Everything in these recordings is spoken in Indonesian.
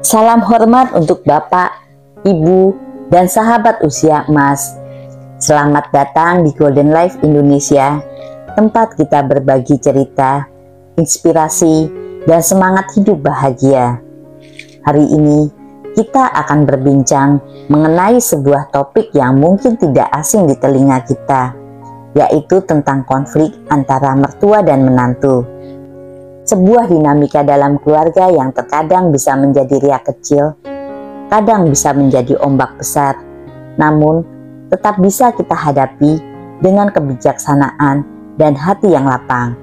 Salam hormat untuk Bapak, Ibu, dan sahabat usia emas. Selamat datang di Golden Life Indonesia, tempat kita berbagi cerita, inspirasi, dan semangat hidup bahagia. Hari ini, kita akan berbincang mengenai sebuah topik yang mungkin tidak asing di telinga kita, yaitu tentang konflik antara mertua dan menantu. Sebuah dinamika dalam keluarga yang terkadang bisa menjadi riak kecil, kadang bisa menjadi ombak besar, namun tetap bisa kita hadapi dengan kebijaksanaan dan hati yang lapang.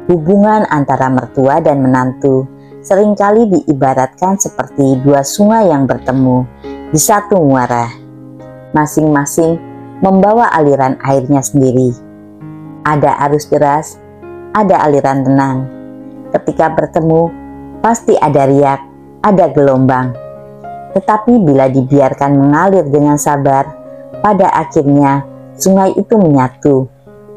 Hubungan antara mertua dan menantu seringkali diibaratkan seperti dua sungai yang bertemu di satu muara. Masing-masing membawa aliran airnya sendiri. Ada arus deras, ada aliran tenang. Ketika bertemu, pasti ada riak, ada gelombang. Tetapi bila dibiarkan mengalir dengan sabar, pada akhirnya sungai itu menyatu,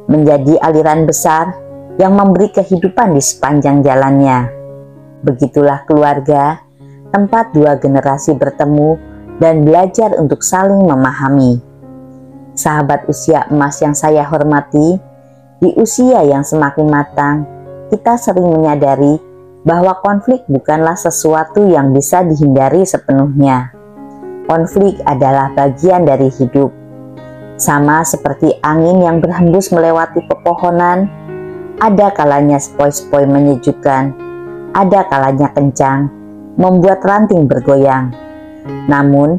menjadi aliran besar yang memberi kehidupan di sepanjang jalannya. Begitulah keluarga, tempat dua generasi bertemu dan belajar untuk saling memahami. Sahabat usia emas yang saya hormati, di usia yang semakin matang, kita sering menyadari bahwa konflik bukanlah sesuatu yang bisa dihindari sepenuhnya. Konflik adalah bagian dari hidup. Sama seperti angin yang berhembus melewati pepohonan, ada kalanya sepoi-sepoi menyejukkan, ada kalanya kencang, membuat ranting bergoyang. Namun,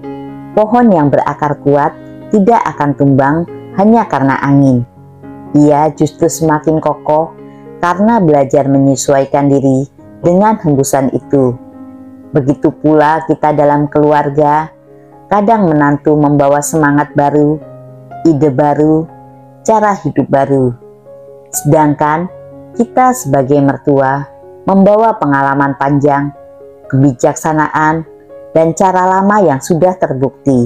pohon yang berakar kuat tidak akan tumbang hanya karena angin. Ia justru semakin kokoh karena belajar menyesuaikan diri dengan hembusan itu. Begitu pula kita dalam keluarga, kadang menantu membawa semangat baru, ide baru, cara hidup baru. Sedangkan kita sebagai mertua membawa pengalaman panjang, kebijaksanaan, dan cara lama yang sudah terbukti.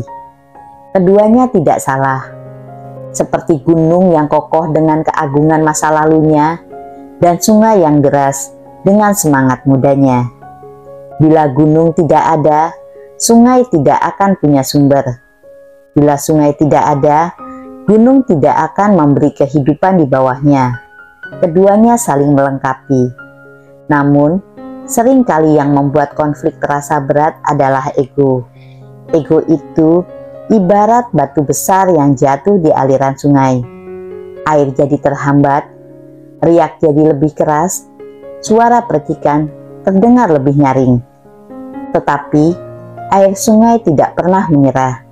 Keduanya tidak salah. Seperti gunung yang kokoh dengan keagungan masa lalunya, dan sungai yang deras dengan semangat mudanya. Bila gunung tidak ada, sungai tidak akan punya sumber. Bila sungai tidak ada, gunung tidak akan memberi kehidupan di bawahnya. Keduanya saling melengkapi. Namun, seringkali yang membuat konflik terasa berat adalah ego. Ego itu ibarat batu besar yang jatuh di aliran sungai. Air jadi terhambat, riak jadi lebih keras, suara percikan terdengar lebih nyaring. Tetapi air sungai tidak pernah menyerah.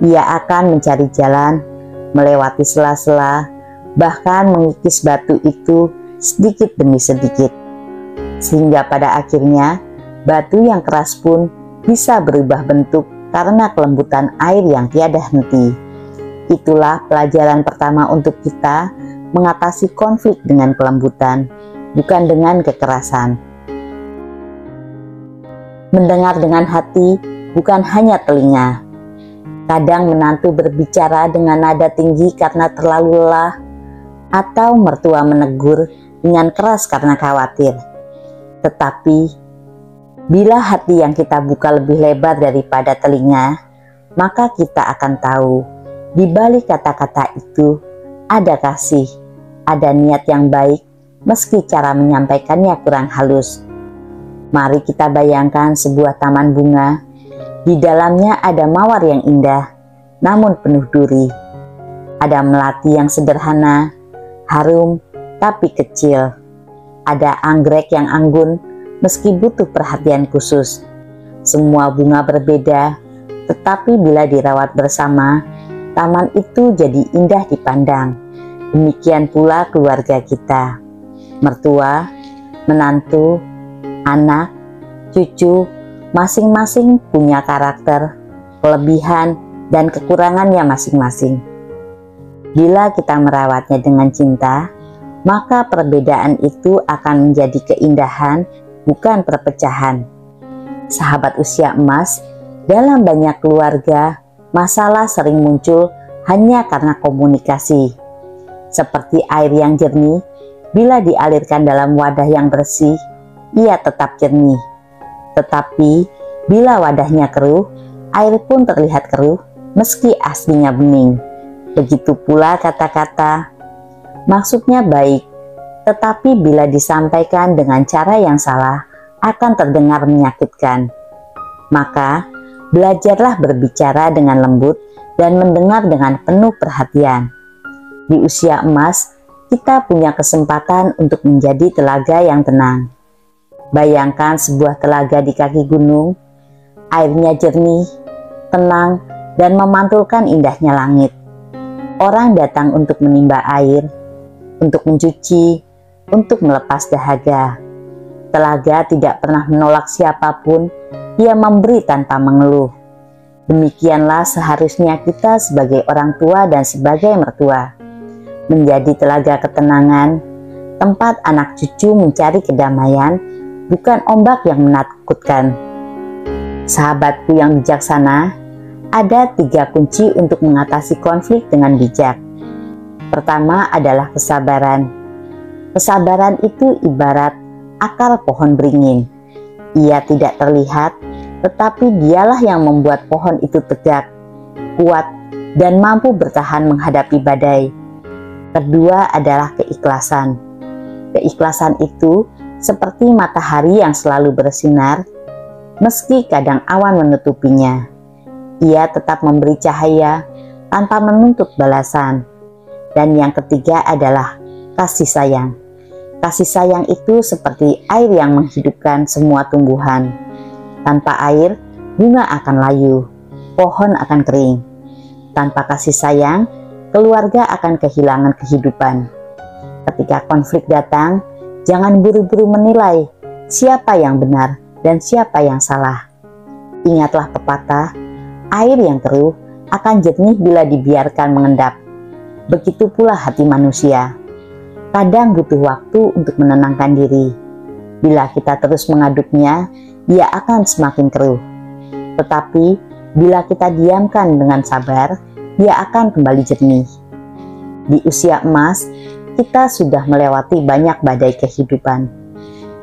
Ia akan mencari jalan, melewati sela-sela, bahkan mengikis batu itu sedikit demi sedikit. Sehingga pada akhirnya batu yang keras pun bisa berubah bentuk karena kelembutan air yang tiada henti. Itulah pelajaran pertama untuk kita mengatasi konflik dengan kelembutan, bukan dengan kekerasan. Mendengar dengan hati, bukan hanya telinga. Kadang menantu berbicara dengan nada tinggi karena terlalu lelah, atau mertua menegur dengan keras karena khawatir. Tetapi, bila hati yang kita buka lebih lebar daripada telinga, maka kita akan tahu, di balik kata-kata itu, ada kasih, ada niat yang baik, meski cara menyampaikannya kurang halus. Mari kita bayangkan sebuah taman bunga. Di dalamnya ada mawar yang indah, namun penuh duri. Ada melati yang sederhana, harum, tapi kecil. Ada anggrek yang anggun, meski butuh perhatian khusus. Semua bunga berbeda, tetapi bila dirawat bersama, taman itu jadi indah dipandang. Demikian pula keluarga kita, mertua, menantu, anak, cucu, masing-masing punya karakter, kelebihan, dan kekurangannya masing-masing. Bila kita merawatnya dengan cinta, maka perbedaan itu akan menjadi keindahan, bukan perpecahan. Sahabat usia emas, dalam banyak keluarga, masalah sering muncul hanya karena komunikasi. Seperti air yang jernih, bila dialirkan dalam wadah yang bersih, ia tetap jernih. Tetapi Bila wadahnya keruh, air pun terlihat keruh meski aslinya bening. Begitu pula kata-kata. Maksudnya baik, tetapi bila disampaikan dengan cara yang salah akan terdengar menyakitkan. Maka, belajarlah berbicara dengan lembut dan mendengar dengan penuh perhatian. Di usia emas, kita punya kesempatan untuk menjadi telaga yang tenang. Bayangkan sebuah telaga di kaki gunung, airnya jernih, tenang, dan memantulkan indahnya langit. Orang datang untuk menimba air, untuk mencuci, untuk melepas dahaga. Telaga tidak pernah menolak siapapun, ia memberi tanpa mengeluh. Demikianlah seharusnya kita sebagai orang tua dan sebagai mertua. Menjadi telaga ketenangan, tempat anak cucu mencari kedamaian, bukan ombak yang menakutkan. Sahabatku yang bijaksana, ada 3 kunci untuk mengatasi konflik dengan bijak. Pertama adalah kesabaran. Kesabaran itu ibarat akar pohon beringin. Ia tidak terlihat, tetapi dialah yang membuat pohon itu tegak, kuat, dan mampu bertahan menghadapi badai. Kedua adalah keikhlasan. Keikhlasan itu seperti matahari yang selalu bersinar, meski kadang awan menutupinya. Ia tetap memberi cahaya tanpa menuntut balasan. Dan yang ketiga adalah kasih sayang. Kasih sayang itu seperti air yang menghidupkan semua tumbuhan. Tanpa air, bunga akan layu, pohon akan kering. Tanpa kasih sayang, keluarga akan kehilangan kehidupan. Ketika konflik datang, jangan buru-buru menilai siapa yang benar dan siapa yang salah. Ingatlah pepatah, air yang keruh akan jernih bila dibiarkan mengendap. Begitu pula hati manusia. Kadang butuh waktu untuk menenangkan diri. Bila kita terus mengaduknya, ia akan semakin keruh. Tetapi bila kita diamkan dengan sabar, ia akan kembali jernih. Di usia emas, kita sudah melewati banyak badai kehidupan.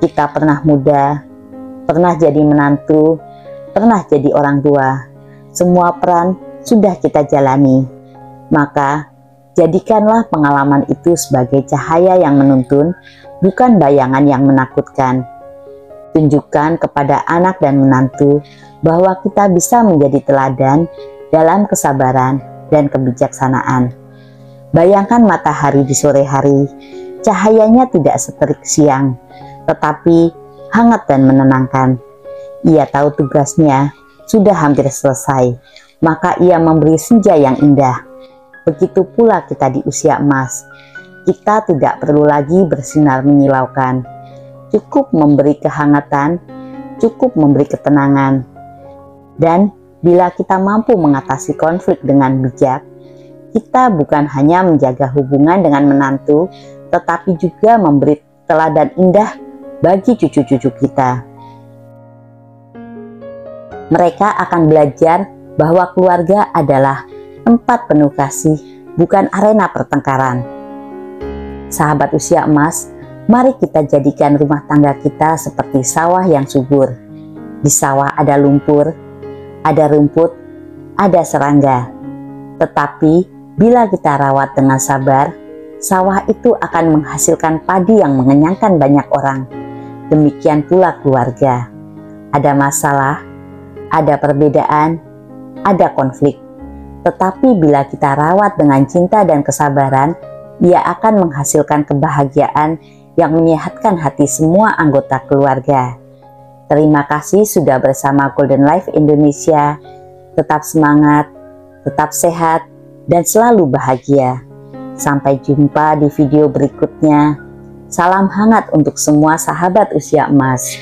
Kita pernah muda, pernah jadi menantu, pernah jadi orang tua. Semua peran sudah kita jalani. Maka, jadikanlah pengalaman itu sebagai cahaya yang menuntun, bukan bayangan yang menakutkan. Tunjukkan kepada anak dan menantu bahwa kita bisa menjadi teladan dalam kesabaran dan kebijaksanaan. Bayangkan matahari di sore hari, cahayanya tidak seterik siang, tetapi hangat dan menenangkan. Ia tahu tugasnya sudah hampir selesai, maka ia memberi senja yang indah. Begitu pula kita di usia emas. Kita tidak perlu lagi bersinar menyilaukan. Cukup memberi kehangatan, cukup memberi ketenangan. Dan bila kita mampu mengatasi konflik dengan bijak, kita bukan hanya menjaga hubungan dengan menantu, tetapi juga memberi teladan indah bagi cucu-cucu kita. Mereka akan belajar bahwa keluarga adalah tempat penuh kasih, bukan arena pertengkaran. Sahabat usia emas, mari kita jadikan rumah tangga kita seperti sawah yang subur. Di sawah ada lumpur, ada rumput, ada serangga. Tetapi bila kita rawat dengan sabar, sawah itu akan menghasilkan padi yang mengenyangkan banyak orang. Demikian pula keluarga. Ada masalah, ada perbedaan, ada konflik. Tetapi bila kita rawat dengan cinta dan kesabaran, ia akan menghasilkan kebahagiaan yang menyehatkan hati semua anggota keluarga. Terima kasih sudah bersama Golden Life Indonesia. Tetap semangat, tetap sehat, dan selalu bahagia. Sampai jumpa di video berikutnya. Salam hangat untuk semua sahabat usia emas.